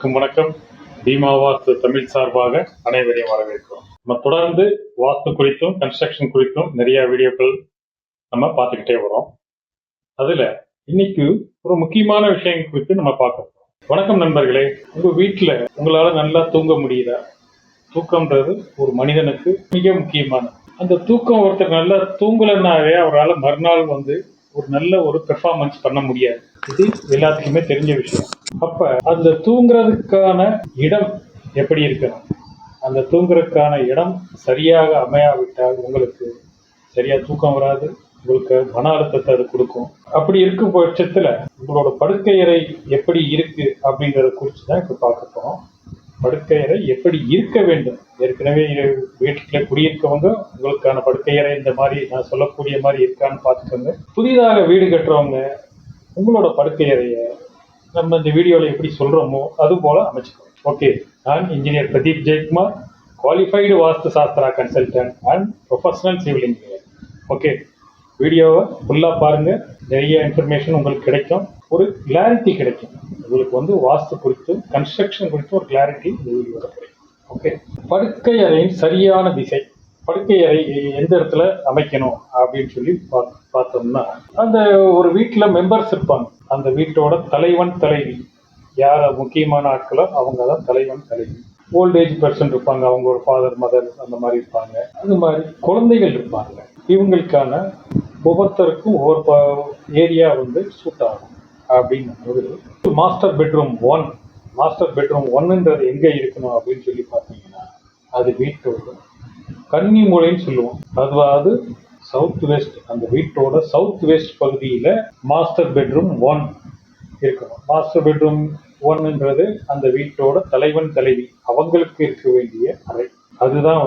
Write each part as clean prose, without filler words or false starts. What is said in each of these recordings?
வணக்கம். பீமா வாஸ்து தமிழ் சார்பாக அனைவரையும் வரவேற்கிறோம். நம்ம தொடர்ந்து வாஸ்து குறித்தும் கன்ஸ்ட்ரக்ஷன் குறித்தும் நிறைய வீடியோக்கள் நம்ம பார்த்துக்கிட்டே வரோம். அதுல இன்னைக்கு ஒரு முக்கியமான விஷயம் குறித்து நம்ம பார்க்கறோம். வணக்கம் நண்பர்களே. உங்க வீட்டுல உங்களால நல்லா தூங்க முடியுதா? தூக்கம்ன்றது ஒரு மனிதனுக்கு மிக முக்கியமானது. அந்த தூக்கம் ஒருத்தர் நல்லா தூங்கலைன்னாவே அவரால் மறுநாள் ஒரு நல்ல ஒரு பெர்ஃபார்மன்ஸ் பண்ண முடியாது. இது எல்லாத்துக்குமே தெரிஞ்ச விஷயம். அப்ப அந்த தூங்குறதுக்கான இடம் எப்படி இருக்கணும்? அந்த தூங்குறதுக்கான இடம் சரியாக அமையாவிட்டால் உங்களுக்கு சரியா தூக்கம் வராது, உங்களுக்கு மன அழுத்தத்தை அது கொடுக்கும். அப்படி இருக்கும் பட்சத்துல உங்களோட படுக்கை அறை எப்படி இருக்கு அப்படிங்கறத குறித்து தான் இப்ப பார்க்க போறோம். படுக்கை அறை எப்படி இருக்க வேண்டும்? ஏற்கனவே வீட்டுல குடியிருக்கவங்க உங்களுக்கான படுக்கை அறை இந்த மாதிரி நான் சொல்லக்கூடிய மாதிரி இருக்கான்னு பார்த்துக்கோங்க. புதிதாக வீடு கட்டுறவங்க உங்களோட படுக்கை அறைய நம்ம இந்த வீடியோவில் எப்படி சொல்றோமோ அது போல அமைச்சுக்கோங்க. ஓகே, நான் engineer Pradeep Jayakumar, qualified Vastu Shastra consultant and professional civil engineer. Okay, வீடியோவை ஃபுல்லாக பாருங்க. நிறைய இன்ஃபர்மேஷன் உங்களுக்கு கிடைக்கும், ஒரு கிளாரிட்டி கிடைக்கும். உங்களுக்கு வாஸ்து குறித்து கன்ஸ்ட்ரக்ஷன் குறித்து ஒரு கிளாரிட்டி இந்த வீடியோவில் கிடைக்கும். ஓகே, படுக்கை அறையின் சரியான திசை, படுக்கை அறை எந்த இடத்துல அமைக்கணும் அப்படின்னு சொல்லி பார்த்தோம்னா, அந்த ஒரு வீட்டில் மெம்பர்ஸ் இருப்பாங்க. அந்த வீட்டோட தலைவன் தலைவி யார் முக்கியமான ஆட்களோ அவங்க தான் தலைவன் தலைவி. ஓல்டேஜ் பர்சன் இருப்பாங்க, அவங்களோட ஃபாதர் மதர் அந்த மாதிரி இருப்பாங்க. அது மாதிரி குழந்தைகள் இருப்பாங்க. இவங்களுக்கான ஒவ்வொருத்தருக்கும் ஒவ்வொரு ஏரியா சூட் ஆகும். அப்படின்னு மாஸ்டர் பெட்ரூம் 1, மாஸ்டர் பெட்ரூம் 1ன்றது எங்க இருக்கணும் அப்படின்னு சொல்லி பார்த்தீங்கன்னா, அது வீட்டோட கன்னி மூலைன்னு சொல்லுவோம். அதாவது சவுத் வெஸ்ட், அந்த வீட்டோட சவுத் வெஸ்ட் பகுதியில மாஸ்டர் பெட்ரூம் 1 இருக்கணும். மாஸ்டர் பெட்ரூம் 1ன்றது அந்த வீட்டோட தலைவன் தலைவி அவங்களுக்கு இருக்க வேண்டிய அறை. அதுதான்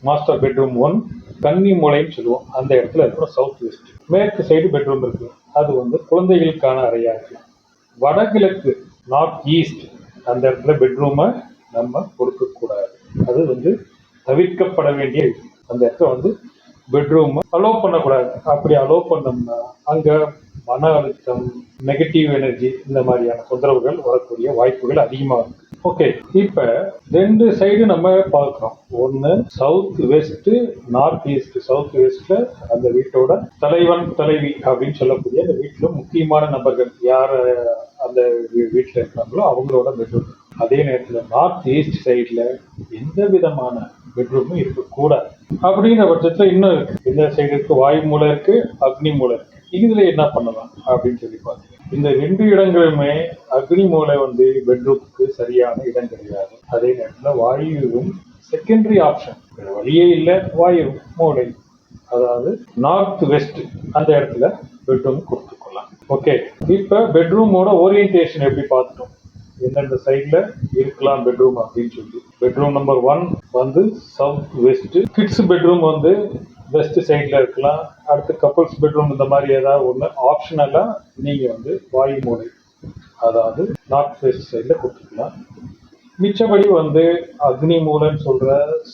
மாஸ்டர் பெட்ரூம் 1 கன்னி மூலைன்னு சொல்லுவோம். அந்த இடத்துல இருக்கிற சவுத் வெஸ்ட். மேற்கு சைடு பெட்ரூம் இருக்கு, அது குழந்தைகளுக்கான அறையா இருக்கு. வடகிழக்கு நார்த் ஈஸ்ட் அந்த இடத்துல பெட்ரூமை நம்ம கொடுக்க கூடாது. அது தவிர்க்கப்பட வேண்டிய விஷயம். அந்த இடத்துல பெட்ரூம் அலோவ் பண்ணக்கூடாது. அப்படி அலோவ் பண்ணோம்னா அங்க மன அழுத்தம், நெகட்டிவ் எனர்ஜி இந்த மாதிரியான தொந்தரவுகள் வரக்கூடிய வாய்ப்புகள் அதிகமாக இருக்கு. ஓகே, இப்ப 2 சைடு நம்ம பார்க்கிறோம். ஒன்னு south west, north east. South வெஸ்ட்ல அந்த வீட்டோட தலைவன் தலைவி அப்படின்னு சொல்லக்கூடிய அந்த வீட்டுல முக்கியமான நபர்கள் யார் அந்த வீட்டுல இருக்காங்களோ அவங்களோட பெட்ரூம். அதே நேரத்துல நார்த் ஈஸ்ட் சைட்ல எந்த விதமான பெட்ரூமும் இருக்கக்கூடாது. அப்படிங்கிற பட்சத்துல இன்னும் இருக்கு. இந்த சைடு இருக்கு வாயு மூலை இருக்கு, அக்னி மூலை இருக்கு. இதுல என்ன பண்ணலாம் அப்படின்னு சொல்லி பார்த்தீங்க, இந்த 2 இடங்களுமே அக்னி மூலை பெட்ரூமுக்கு சரியான இடம் கிடையாது. அதே நேரத்துல வாயுவும் செகண்டரி ஆப்ஷன், வழியே இல்லை. வாயு மூலை அதாவது நார்த் வெஸ்ட் அந்த இடத்துல பெட்ரூம் கொடுத்துக்கலாம். ஓகே, இப்ப பெட்ரூமோட ஓரியன்டேஷன் எப்படி பார்த்துட்டோம், எந்தெந்த சைட்ல இருக்கலாம் பெட்ரூம் அப்படின்னு சொல்லி. Bedroom number 1 south west. Kids bedroom west சைட்ல இருக்கலாம். அடுத்து கப்புள்ஸ் பெட்ரூம் இந்த மாதிரி ஏதாவது ஒன்று ஆப்ஷனலா நீங்க வாயு மூலை அதாவது நார்த் வெஸ்ட் சைட்ல கொடுத்துக்கலாம். மிச்சபடி அக்னி மூலைன்னு சொல்ற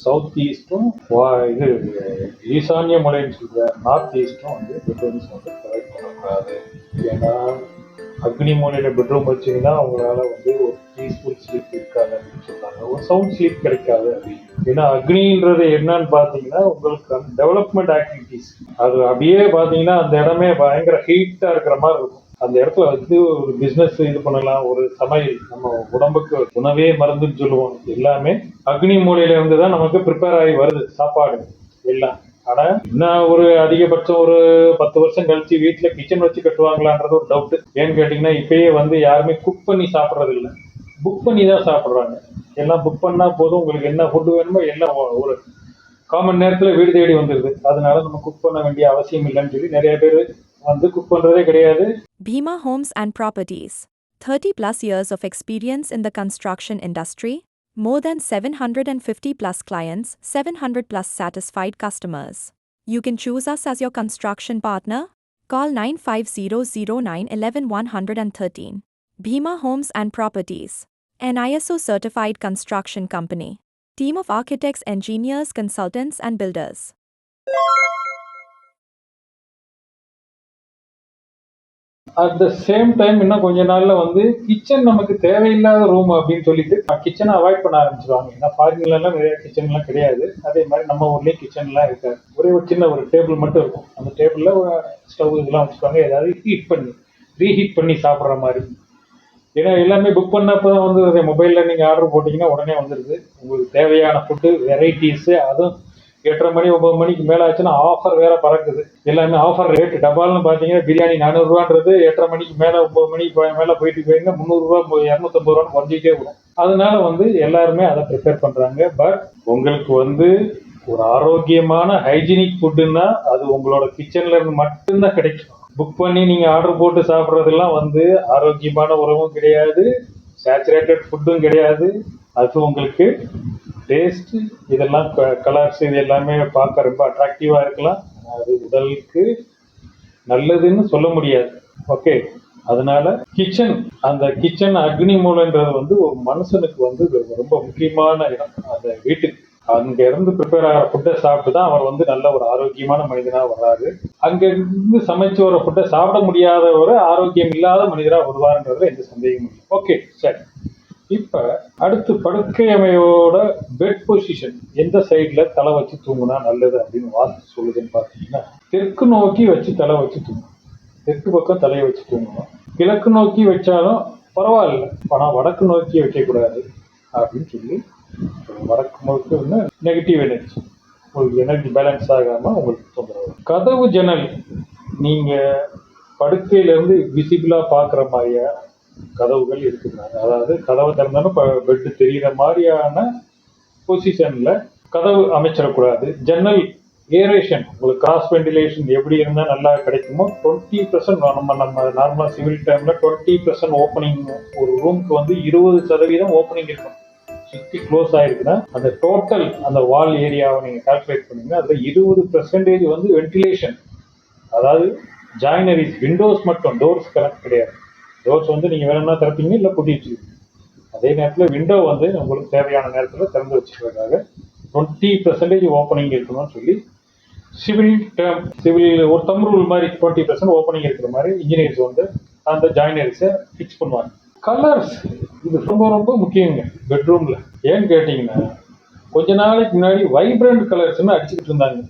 சவுத் ஈஸ்டும் இது ஈசான்ய மூலைன்னு சொல்ற நார்த் ஈஸ்டும் பெட்ரூம்ஸ் ப்ரொவைட் பண்ணக்கூடாது. ஏன்னா அக்னி மூலையில பெட்ரூம் வச்சீங்கன்னா அவங்களால ஒரு பீஸ்ஃபுல் ஸ்லீப் இருக்காது அப்படின்னு சொல்றாங்க, ஒரு சவுண்ட் ஸ்லீப் கிடைக்காது அப்படின்னு. ஏன்னா அக்னின்றது என்னன்னு பாத்தீங்கன்னா உங்களுக்கு டெவலப்மெண்ட் ஆக்டிவிட்டிஸ், அது அப்படியே பாத்தீங்கன்னா அந்த இடமே பயங்கர ஹீட்டா இருக்கிற மாதிரி இருக்கும். அந்த இடத்துல ஒரு பிசினஸ் இது பண்ணலாம், ஒரு சமையல், நம்ம உடம்புக்கு உணவே மருந்துன்னு சொல்லுவோம். எல்லாமே அக்னி மூலையில இருந்துதான் நமக்கு ப்ரிப்பேர் ஆகி வருது சாப்பாடு எல்லாம். ஆனா இன்னும் ஒரு அதிகபட்சம் ஒரு 10 வருஷம் கழிச்சு வீட்டுல கிச்சன் வச்சு கட்டுவாங்களான்றது ஒரு டவுட். ஏன்னு கேட்டீங்கன்னா இப்பயே யாருமே குக் பண்ணி சாப்பிட்றது இல்லை, புக் பண்ணி தான் சாப்பிட்றாங்க. எல்லாம் புக் பண்ணா போதும், உங்களுக்கு என்ன ஃபுட் வேணுமோ எல்லாம் ஒரு காமன் நேரத்துல வீடு தேடி வந்துருது. அதனால நம்ம குக் பண்ண வேண்டிய அவசியம் இல்லைன்னு சொல்லி நிறைய பேர் குக் பண்றதே கிடையாது. Bhima Homes and Properties. 30 plus years of experience in the construction industry. More than 750 plus clients, 700 plus satisfied customers. You can choose us as your construction partner. Call 9500911113. Bhima Homes and Properties. An ISO certified construction company. Team of architects, engineers, consultants and builders. At the same time இன்னும் கொஞ்ச நாள்ல வந்து kitchen நமக்கு தேவையில்லாத room அப்படின்னு சொல்லிட்டு கிச்சனை avoid பண்ண ஆரம்பிச்சிருவாங்க. ஏன்னா ஃபாரின்ல எல்லாம் நிறைய கிச்சன் எல்லாம் கிடையாது. அதே மாதிரி நம்ம ஊர்லயும் கிச்சன் எல்லாம் இருக்காது. ஒரே ஒரு சின்ன ஒரு டேபிள் மட்டும் இருக்கும். அந்த டேபிள்ல ஸ்டவ் இதெல்லாம் வச்சுருவாங்க. ஏதாவது ஹீட் பண்ணி ரீஹீட் பண்ணி சாப்பிட்ற மாதிரி. ஏன்னா எல்லாமே புக் பண்ணப்பதான் வந்து மொபைல்ல நீங்க ஆர்டர் போட்டீங்கன்னா உடனே வந்துடுது. உங்களுக்கு தேவையான ஃபுட்டு வெரைட்டிஸ், அதுவும் 8:30 மணி 9 மணிக்கு மேல ஆச்சுன்னா ஆஃபர் வேற பறக்குது. எல்லாமே ஆஃபர் ரேட். டபால்னு பாத்தீங்கன்னா பிரியாணி 400 ரூபான்றது 8:30 மணிக்கு மேல 9 மணிக்கு மேல போயிட்டு போயிருந்தா 300 ரூபாய் 250 ரூபான்னு குறைஞ்சிட்டே வரும். அதனால வந்து எல்லாருமே அதை ப்ரிஃபேர் பண்றாங்க. பட் உங்களுக்கு வந்து ஒரு ஆரோக்கியமான ஹைஜீனிக் ஃபுட்டுன்னா அது உங்களோட கிச்சன்ல இருந்து மட்டும்தான் கிடைக்கும். புக் பண்ணி நீங்க ஆர்டர் போட்டு சாப்பிட்றதெல்லாம் வந்து ஆரோக்கியமான உணவும் கிடையாது, சேச்சுரேட்டட் ஃபுட்டும் கிடையாது. அது உங்களுக்கு டேஸ்ட் இதெல்லாம் கலர்ஸ் இது எல்லாமே பார்க்க ரொம்ப அட்ராக்டிவா இருக்கலாம். அது உடலுக்கு நல்லதுன்னு சொல்ல முடியாது. ஓகே, அதனால அந்த கிச்சன் அக்னி மூலைன்றது வந்து ஒரு மனுஷனுக்கு வந்து ரொம்ப முக்கியமான இடம். அந்த வீட்டுக்கு அங்க இருந்து ப்ரிப்பேர் ஆகிற ஃபுட்டை சாப்பிட்டு தான் அவர் வந்து நல்ல ஒரு ஆரோக்கியமான மனிதனா வர்றாரு. அங்க இருந்து சமைச்சு வர ஃபுட்டை சாப்பிட முடியாத ஒரு ஆரோக்கியம் இல்லாத மனிதரா வருவாருன்றதுல எந்த சந்தேகமும் இல்லை. ஓகே, சரி. இப்ப அடுத்து படுக்கை அமையோட பெட் பொசிஷன் எந்த சைட்ல தலை வச்சு தூங்குனா நல்லது அப்படின்னு வாஸ்து சொல்லுதுன்னு பாத்தீங்கன்னா, தெற்கு நோக்கி வச்சு தலை வச்சு தூங்கணும். தெற்கு பக்கம் தலையை வச்சு தூங்கணும். கிழக்கு நோக்கி வச்சாலும் பரவாயில்ல, ஆனா வடக்கு நோக்கி வைக்கக்கூடாது அப்படின்னு சொல்லி. வடக்கு நோக்கி ஒன்று நெகட்டிவ் எனர்ஜி, உங்களுக்கு எனர்ஜி பேலன்ஸ் ஆகாம உங்களுக்கு தொந்தரவு. கதவு ஜன்னல் நீங்க படுக்கையில இருந்து விசிபிளா பாக்குற மாதிரியா கதவுகள் இருக்குறாங்க. அதாவது கதவை திறந்தாலும் பெட்டு தெரிகிற மாதிரியான பொசிஷன்ல கதவு அமைச்சிடக்கூடாது. ஜன்னல் ஏரேஷன், உங்களுக்கு கிராஸ் வென்டிலேஷன் எப்படி இருந்தால் நல்லா கிடைக்குமோ 20% நம்ம நார்மலா சிவில் டைம்ல 20% ஓப்பனிங். ஒரு ரூமுக்கு வந்து 20% ஓப்பனிங் இருக்கும். சுற்றி க்ளோஸ் ஆயிருக்குன்னா அந்த டோட்டல் அந்த வால் ஏரியாவை நீங்க கால்குலேட் பண்ணீங்கன்னா அதுல 20% வந்து வென்டிலேஷன். அதாவது ஜாயினரிஸ், விண்டோஸ் மட்டும், டோர்ஸ் கனெக்ட் கிடையாது. டோர்ஸ் வந்து நீங்க வேணும்னா திறப்பீங்க, இல்லை பூட்டி வச்சுருக்கீங்க. அதே நேரத்தில் விண்டோ வந்து உங்களுக்கு தேவையான நேரத்தில் திறந்து வச்சுக்கிறதுக்காக 20% ஓப்பனிங் இருக்கணும்னு சொல்லி சிவில் ஒரு தம் ரூல் மாதிரி 20% ஓப்பனிங் இருக்கிற மாதிரி இன்ஜினியர்ஸ் வந்து அந்த ஜாயினரிஸை ஃபிக்ஸ் பண்ணுவாங்க. கலர்ஸ் இது ரொம்ப ரொம்ப முக்கியங்க பெட்ரூம்ல. ஏன்னு கேட்டீங்கன்னா, கொஞ்ச நாளைக்கு முன்னாடி வைப்ரண்ட் கலர்ஸ்ன்னு அடிச்சுக்கிட்டு இருந்தாங்க.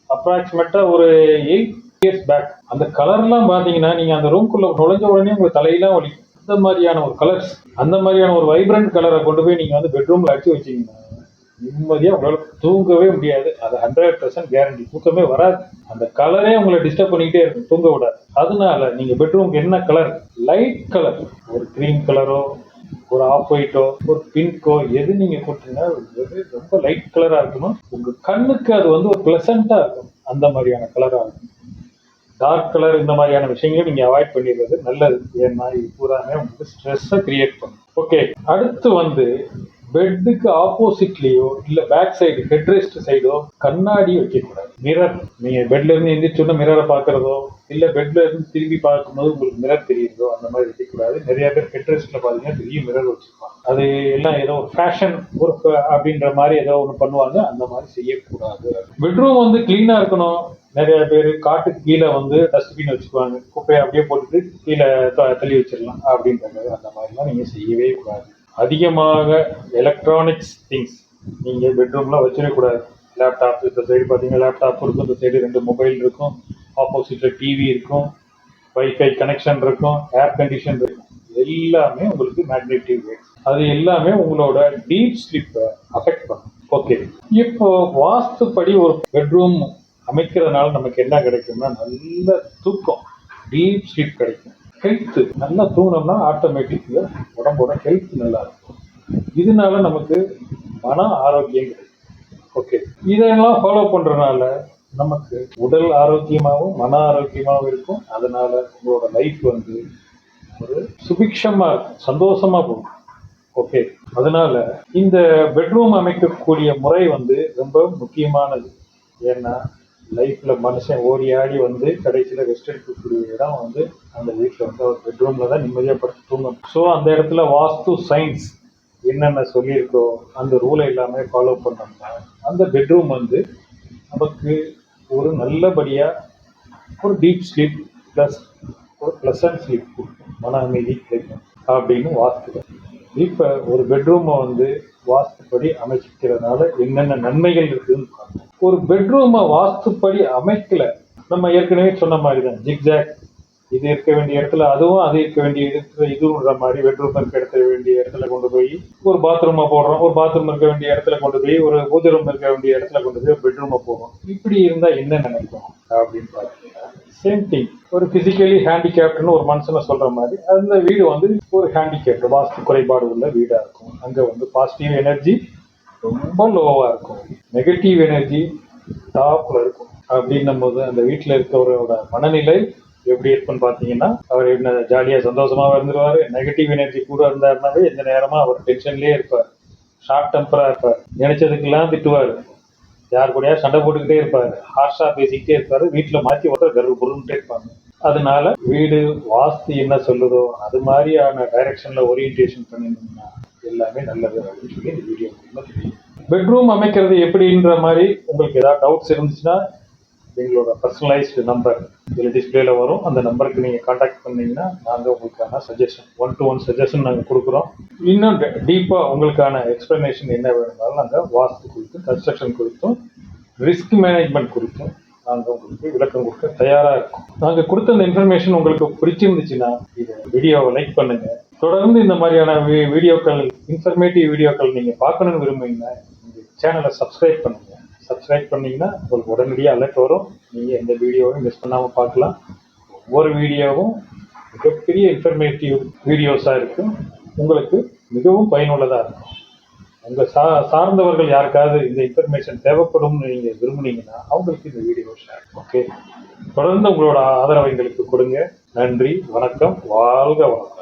அப்ராக்சிமேட்டா ஒரு 8 years பேக். அந்த கலர்லாம் பாத்தீங்கன்னா நீங்க அந்த ரூம்குள்ள நுழைஞ்ச உடனே உங்களுக்கு தலையெல்லாம் வலிக்கும். அந்த மாதிரியான ஒரு கலர்ஸ், அந்த மாதிரியான ஒரு வைப்ரண்ட் கலரை கொண்டு போய் நீங்க வந்து பெட்ரூம்ல அடிச்சு வச்சீங்கன்னா நிம்மதியா உங்களால தூங்கவே முடியாது. அது 100% கேரண்டி. தூக்கமே வராது. அந்த கலரே உங்களை டிஸ்டர்ப் பண்ணிக்கிட்டே இருக்கும், தூங்க விடாது. அதனால நீங்க பெட்ரூம்க்கு என்ன கலர், லைட் கலர், ஒரு கிரீம் கலரோ, ஒரு ஆஃப் ஒயிட்டோ, ஒரு பிங்கோ, எது நீங்க கொடுத்தீங்கன்னா ரொம்ப லைட் கலரா இருக்கணும். உங்க கண்ணுக்கு அது வந்து ஒரு பிளசண்டா இருக்கும். அந்த மாதிரியான கலரா இருக்கும். டார்க் கலர் இந்த மாதிரியான விஷயங்களை நீங்க அவாய்ட் பண்ணிடுறது நல்லது. ஏன்னா இது பூராமே உங்களுக்கு ஸ்ட்ரெஸ்ஸை கிரியேட் பண்ணும். ஓகே, அடுத்து வந்து பெட்டுக்கு ஆப்போசிட்லயோ இல்ல பேக் சைடு ஹெட்ரெஸ்ட் சைடோ கண்ணாடி வைக்கக்கூடாது. மிரர், நீங்க பெட்ல இருந்து எந்திரிச்சோன்னா மிரரை பாக்குறதோ, இல்ல பெட்ல இருந்து திரும்பி பார்க்கும்போது உங்களுக்கு மிரர் தெரியுதோ அந்த மாதிரி வைக்கக்கூடாது. நிறைய பேர் ஹெட்ரெஸ்ட்ல பாத்தீங்கன்னா பெரிய மிரர் வச்சிருப்பாங்க. அது எல்லாம் ஏதோ ஒரு ஃபேஷன் ஒரு அப்படின்ற மாதிரி ஏதோ ஒன்று பண்ணுவாங்க. அந்த மாதிரி செய்யக்கூடாது. பெட்ரூம் வந்து கிளீனா இருக்கணும். நிறைய பேர் காட்டுக்கு கீழே வந்து டஸ்ட்பின் வச்சுக்குவாங்க. குப்பையை அப்படியே போட்டுட்டு கீழே தள்ளி வச்சிடலாம் அப்படின்றது. அந்த மாதிரிலாம் நீங்க செய்யவே கூடாது. அதிகமாக எலக்ட்ரானிக்ஸ் திங்ஸ் நீங்க பெட்ரூம்ல வச்சிடக்கூடாது. லேப்டாப் இந்த சைடு பார்த்தீங்கன்னா லேப்டாப் இருக்கும், இந்த சைடு 2 மொபைல் இருக்கும், ஆப்போசிட்ல டிவி இருக்கும், வைஃபை கனெக்ஷன் இருக்கும், ஏர் கண்டிஷன் இருக்கும். எல்லாமே உங்களுக்கு மேக்னெட்டிக் வேவ்ஸ். அது எல்லாமே உங்களோட டீப் ஸ்லீப்பை அஃபெக்ட் பண்ணும். ஓகே, இப்போ வாஸ்துப்படி ஒரு பெட்ரூம் அமைக்கிறதுனால நமக்கு என்ன கிடைக்கும்னா நல்ல தூக்கம், டீப் ஸ்லீப் கிடைக்கும். ஹெல்த், நல்லா தூங்கினோம்னா ஆட்டோமேட்டிக்கா உடம்போட ஹெல்த் நல்லா இருக்கும். இதனால நமக்கு மன ஆரோக்கியம் கிடைக்கும். ஓகே, இதெல்லாம் ஃபாலோ பண்றதுனால நமக்கு உடல் ஆரோக்கியமாகவும் மன ஆரோக்கியமாகவும் இருக்கும். அதனால உங்களோட லைஃப் வந்து ஒரு சுபிக்ஷமா இருக்கும், சந்தோஷமா போகும். ஓகே, அதனால இந்த பெட்ரூம் அமைக்கக்கூடிய முறை வந்து ரொம்ப முக்கியமானது. ஏன்னா லைஃப்ல மனுஷன் ஓடி ஆடி வந்து கடைசியில ரெஸ்ட் எடுக்கக்கூடிய இடம் வந்து அந்த வீட்டில் வந்து அவர் பெட்ரூம்ல தான் நிம்மதியா படுத்து தூங்கணும். ஸோ அந்த இடத்துல வாஸ்து சயின்ஸ் என்னென்ன சொல்லியிருக்கோ அந்த ரூலை எல்லாமே ஃபாலோ பண்ணோம்னா அந்த பெட்ரூம் வந்து நமக்கு ஒரு நல்லபடியா ஒரு டீப் ஸ்லீப் பிளஸ் ஒரு ப்ளசன்ட் ஸ்லீப் கொடுக்கும், மன அமைதி கிடைக்கும் அப்படின்னு வாஸ்து. இப்போ ஒரு பெட்ரூமை வந்து வாஸ்துப்படி அமைக்கிறதுனால என்னென்ன நன்மைகள் இருக்குதுன்னு பார்ப்போம். ஒரு பெட்ரூமை வாஸ்துப்படி அமைக்கல, நம்ம ஏற்கனவே சொன்ன மாதிரி தான் ஜிக்ஜாக், இது இருக்க வேண்டிய இடத்துல அதுவும், அது இருக்க வேண்டிய இடத்துல இதுன்ற மாதிரி பெட்ரூம் இருக்க இடத்துல வேண்டிய இடத்துல கொண்டு போய் ஒரு பாத்ரூமை போடுறோம், ஒரு பாத்ரூம் இருக்க வேண்டிய இடத்துல கொண்டு போய் ஒரு பூஜை ரூம் இருக்க வேண்டிய இடத்துல கொண்டு போய் பெட்ரூமை போடுறோம். இப்படி இருந்தா என்ன நினைக்கும் அப்படின்னு பார்த்தீங்கன்னா, சேம் திங். ஒரு பிசிக்கலி ஹேண்டிகேப்ட்னு ஒரு மனுஷனை சொல்ற மாதிரி அந்த வீடு வந்து ஒரு ஹேண்டிகேப்ட், வாஸ்து குறைபாடு உள்ள வீடா இருக்கும். அங்க வந்து பாசிட்டிவ் எனர்ஜி ரொம்ப லோவா இருக்கும், நெகட்டிவ் எனர்ஜி டாப்ல இருக்கும். அப்படின்னும் போது அந்த வீட்டில் இருக்கவரோட மனநிலை எப்படி இருக்குன்னு பார்த்தீங்கன்னா, அவர் என்ன ஜாலியாக சந்தோஷமாக இருந்துருவாரு. நெகட்டிவ் எனர்ஜி கூட இருந்தாருனாவே எந்த நேரமா அவர் டென்ஷன்லேயே இருப்பார், ஷார்ட் டெம்பராக இருப்பார், நினைச்சதுக்கெல்லாம் திட்டுவார், யார் கூடயா சண்டை போட்டுக்கிட்டே இருப்பார், ஹார்ஷாக பேசிக்கிட்டே இருப்பார், வீட்டில் மாற்றி ஒருத்தர் கரு பொருள்கிட்டே இருப்பாங்க. அதனால வீடு வாஸ்து என்ன சொல்லுதோ அது மாதிரியான டைரக்ஷன்ல ஓரியன்டேஷன் பண்ணிருந்தீங்கன்னா எல்லாமே நல்லது அப்படின்னு சொல்லி இந்த வீடியோ தெரியும். பெட்ரூம் அமைக்கிறது எப்படின்ற மாதிரி உங்களுக்கு ஏதாவது டவுட்ஸ் இருந்துச்சுன்னா எங்களோட பர்சனலைஸ்டு நம்பர் இதில் டிஸ்பிளேல வரும். அந்த நம்பருக்கு நீங்கள் கான்டாக்ட் பண்ணீங்கன்னா நாங்கள் உங்களுக்கான சஜஷன், 1-to-1 சஜஷன் நாங்கள் கொடுக்குறோம். இன்னும் டீப்பாக உங்களுக்கான எக்ஸ்பிளனேஷன் என்ன வேணும்னாலும் நாங்கள் வாஸ்து குறித்தும் கன்ஸ்ட்ரக்ஷன் குறித்தும் ரிஸ்க் மேனேஜ்மெண்ட் குறித்தும் நாங்கள் உங்களுக்கு விளக்கம் கொடுக்க தயாராக இருக்கும். நாங்கள் கொடுத்த இந்த இன்ஃபர்மேஷன் உங்களுக்கு பிடிச்சிருந்துச்சுன்னா இதை வீடியோவை லைக் பண்ணுங்க. தொடர்ந்து இந்த மாதிரியான வீடியோக்கள், இன்ஃபர்மேட்டிவ் வீடியோக்கள் நீங்கள் பார்க்கணுன்னு விரும்புனீங்கன்னா இந்த சேனலை சப்ஸ்கிரைப் பண்ணுங்க. சப்ஸ்கிரைப் பண்ணீங்கன்னா உங்களுக்கு உடனடியாக அலர்ட் வரும். நீங்கள் எந்த வீடியோவும் மிஸ் பண்ணாமல் பார்க்கலாம். ஒவ்வொரு வீடியோவும் மிகப்பெரிய இன்ஃபர்மேட்டிவ் வீடியோஸாக இருக்கும், உங்களுக்கு மிகவும் பயனுள்ளதாக இருக்கும். உங்கள் சார்ந்தவர்கள் யாருக்காவது இந்த இன்ஃபர்மேஷன் தேவைப்படும்னு நீங்கள் விரும்புனீங்கன்னா அவங்களுக்கு இந்த வீடியோ ஷேர். ஓகே, தொடர்ந்து உங்களோட ஆதரவை எங்களுக்கு கொடுங்க. நன்றி, வணக்கம், வாழ்க வளம்.